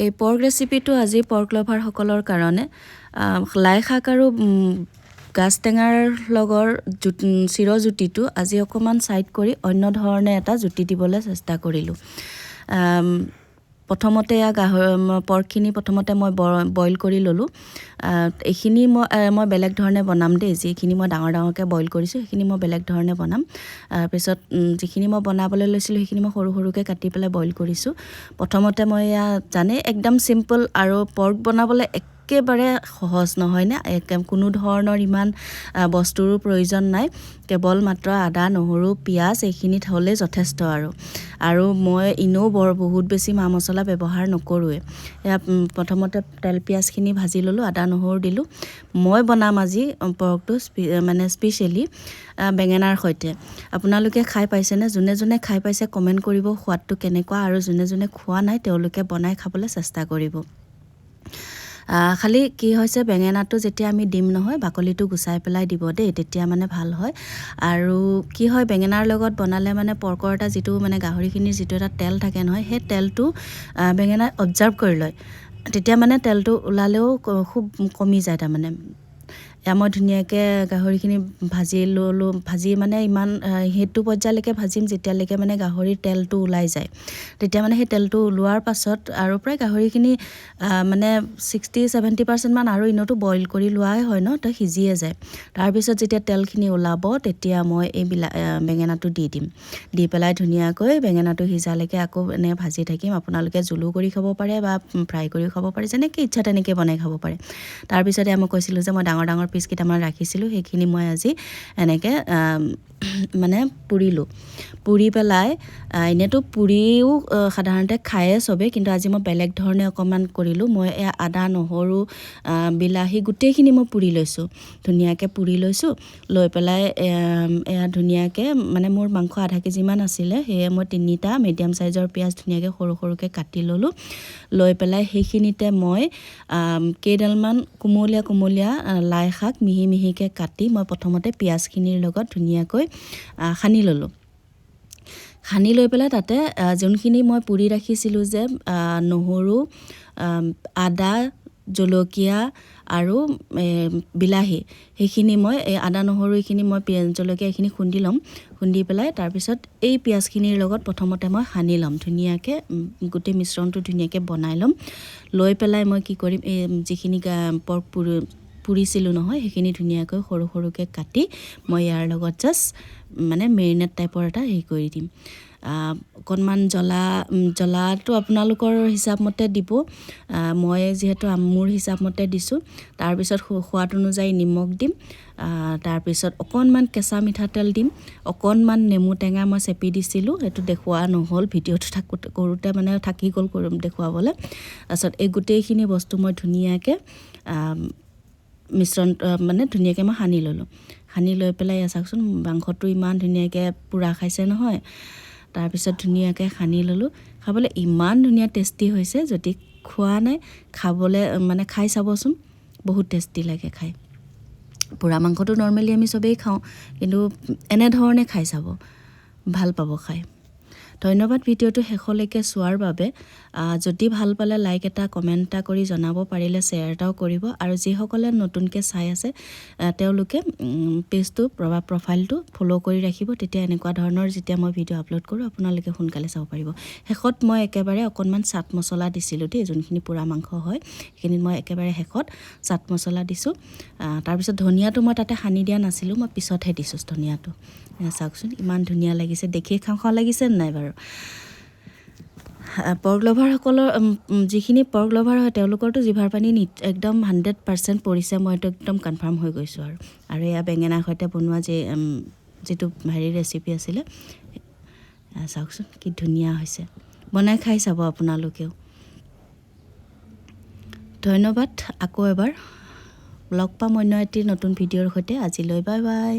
এই পৰ্ক ৰেচিপিটো আজি পৰ্ক লভাৰ সকলৰ কাৰণে লাই শাক আৰু গাছ টেঙাৰ লগৰ চিৰজুতিটো আজি অকমান সাইড কৰি অন্য ধৰণে এটা জুতি দিবলৈ চেষ্টা কৰিলোঁ। প্ৰথমতে পৰ্কখিনি প্ৰথমতে মই বইল কৰি ল'লোঁ। এইখিনি মই বেলেগ ধৰণে বনাম দেই। যিখিনি মই ডাঙৰকৈ বইল কৰিছোঁ সেইখিনি মই বেলেগ ধৰণে বনাম। তাৰপিছত যিখিনি মই বনাবলৈ লৈছিলোঁ সেইখিনি মই সৰু সৰুকৈ কাটি পেলাই বইল কৰিছোঁ। প্ৰথমতে মই জানে একদম চিম্পল আৰু পৰ্ক বনাবলৈ একেবাৰে সহজ নহয় নে, কোনো ধৰণৰ ইমান বস্তুৰ প্ৰয়োজন নাই। কেৱল মাত্ৰ আদা, নহৰু, পিঁয়াজ এইখিনিত হ'লে যথেষ্ট আৰু মই এনেও বহুত বেছি মা মছলা ব্যৱহাৰ নকৰোঁৱে। প্ৰথমতে তেল পিঁয়াজখিনি ভাজি ল'লোঁ, আদা নহৰু দিলোঁ। মই বনাম আজি পৰ্কটো স্পেচিয়েলি বেঙেনাৰ সৈতে। আপোনালোকে খাই পাইছেনে? যোনে যোনে খাই পাইছে কমেণ্ট কৰিব সোৱাদটো কেনেকুৱা, আৰু যোনে যোনে খোৱা নাই তেওঁলোকে বনাই খাবলৈ চেষ্টা কৰিব। খালি কি হৈছে, বেঙেনাটো যেতিয়া আমি দিম নহয় বাকলিটো গুচাই পেলাই দিব দেই, তেতিয়া মানে ভাল হয়। আৰু কি হয়, বেঙেনাৰ লগত বনালে মানে পৰ্কৰ এটা যিটো মানে গাহৰিখিনিৰ যিটো এটা তেল থাকে নহয়, সেই তেলটো বেঙেনাই অবজাৰ্ভ কৰি লয়। তেতিয়া মানে তেলটো ওলালেও খুব কমি যায়। তাৰমানে মই ধুনীয়াকৈ গাহৰিখিনি ভাজি ল'লোঁ। ভাজি মানে ইমান সেইটো পৰ্যায়লৈকে ভাজিম যেতিয়ালৈকে মানে গাহৰিৰ তেলটো ওলাই যায়। তেতিয়া মানে সেই তেলটো ওলোৱাৰ পাছত আৰু প্ৰায় গাহৰিখিনি মানে 60-70% মান আৰু ইনতো বইল কৰি লোৱাই হয় ন, তো সিজিয়ে যায়। তাৰপিছত যেতিয়া তেলখিনি ওলাব তেতিয়া মই এই বেঙেনাটো দি দিম। দি পেলাই ধুনীয়াকৈ বেঙেনাটো সিজালৈকে আকৌ এনে ভাজি থাকিম। আপোনালোকে জোলো কৰি খাব পাৰে বা ফ্ৰাই কৰিও খাব পাৰে, যেনেকৈ ইচ্ছা তেনেকৈ বনাই খাব পাৰে। তাৰপিছতে মই কৈছিলোঁ যে মই ডাঙৰ ডাঙৰ পিচ কেইটামান ৰাখিছিলোঁ, সেইখিনি মই আজি এনেকৈ মানে পুৰিলোঁ। পুৰি পেলাই এনেইতো পুৰিও সাধাৰণতে খায়ে চবেই, কিন্তু আজি মই বেলেগ ধৰণে অকণমান কৰিলোঁ। মই আদা, নহৰু, বিলাহী গোটেইখিনি মই পুৰি লৈছোঁ। ধুনীয়াকৈ পুৰি লৈছোঁ। লৈ পেলাই ধুনীয়াকৈ মানে মোৰ মাংস আধা কেজিমান আছিলে, সেয়ে মই 3টা মিডিয়াম চাইজৰ পিঁয়াজ ধুনীয়াকৈ সৰু সৰুকৈ কাটি ল'লোঁ। লৈ পেলাই সেইখিনিতে মই কেইডালমান কোমলীয়া লাই শাক মিহি মিহিকৈ কাটি মই প্ৰথমতে পিঁয়াজখিনিৰ লগত ধুনীয়াকৈ সানি ল'লোঁ। সানি লৈ পেলাই তাতে যোনখিনি মই পুৰি ৰাখিছিলোঁ যে নহৰু, আদা, জলকীয়া আৰু বিলাহী, সেইখিনি মই আদা নহৰু এইখিনি মই জলকীয়া এইখিনি খুন্দি ল'ম। খুন্দি পেলাই তাৰপিছত এই পিঁয়াজখিনিৰ লগত প্ৰথমতে মই সানি ল'ম। ধুনীয়াকৈ গোটেই মিশ্ৰণটো ধুনীয়াকৈ বনাই ল'ম। লৈ পেলাই মই কি কৰিম, এই যিখিনি পৰ্ক পুৰিছিলোঁ নহয় সেইখিনি ধুনীয়াকৈ সৰু সৰুকৈ কাটি মই ইয়াৰ লগত জাষ্ট মানে মেৰিনেট টাইপৰ এটা কৰি দিম। অকণমান জ্বলাটো আপোনালোকৰ হিচাপমতে দিব। মই যিহেতু মোৰ হিচাপমতে দিছোঁ। তাৰপিছত সোৱাদ অনুযায়ী নিমখ দিম। তাৰপিছত অকণমান কেঁচা মিঠাতেল দিম। অকণমান নেমু টেঙা মই চেপি দিছিলোঁ, সেইটো দেখুওৱা নহ'ল ভিডিঅ'টো কৰোঁতে, মানে থাকি গ'ল দেখুৱাবলৈ। তাৰপিছত এই গোটেইখিনি বস্তু মই ধুনীয়াকৈ মিশ্ৰণ মানে ধুনীয়াকৈ মই সানি ল'লোঁ। সানি লৈ পেলাই চাওকচোন মাংসটো ইমান ধুনীয়াকৈ পোৰা খাইছে নহয়। তাৰপিছত ধুনীয়াকৈ সানি ল'লোঁ। খাবলৈ ইমান ধুনীয়া টেষ্টি হৈছে। যদি খোৱা নাই খাবলৈ মানে খাই চাবচোন, বহুত টেষ্টি লাগে খাই। পোৰা মাংসটো নৰ্মেলি আমি চবেই খাওঁ, কিন্তু এনেধৰণে খাই চাব, ভাল পাব খাই। ধন্যবাদ ভিডিঅ'টো শেষলৈকে চোৱাৰ বাবে। যদি ভাল পালে লাইক এটা, কমেণ্ট এটা কৰি জনাব পাৰিলে শ্বেয়াৰ এটাও কৰিব। আৰু যিসকলে নতুনকৈ চাই আছে তেওঁলোকে পেজটো বা প্ৰফাইলটো ফ'ল' কৰি ৰাখিব। তেতিয়া এনেকুৱা ধৰণৰ যেতিয়া মই ভিডিঅ' আপলোড কৰোঁ আপোনালোকে সোনকালে চাব পাৰিব। শেষত মই একেবাৰে অকণমান চাট মছলা দিছিলোঁ দেই, যোনখিনি পোৰা মাংস হয় সেইখিনিত মই একেবাৰে শেষত চাট মছলা দিছোঁ। তাৰপিছত ধনিয়াটো মই তাতে সানি দিয়া নাছিলোঁ, মই পিছতহে দিছোঁ ধনিয়াটো। চাওকচোন ইমান ধুনীয়া লাগিছে, দেখি খাওঁ খাওঁ লাগিছে নাই বাৰু? পৰ্ক লভাৰসকলৰ যিখিনি পৰ্ক লভাৰ হয় তেওঁলোকৰতো জিভাৰ পানী একদম 100% পৰিছে, মইতো একদম কনফাৰ্ম হৈ গৈছোঁ। আৰু এয়া বেঙেনাৰ সৈতে বনোৱা যিটো ৰেচিপি আছিলে, চাওকচোন কি ধুনীয়া হৈছে। বনাই খাই চাব আপোনালোকেও। ধন্যবাদ। আকৌ এবাৰ লগ পাম অন্য এটি নতুন ভিডিঅ'ৰ সৈতে। আজিলৈ বাই বাই।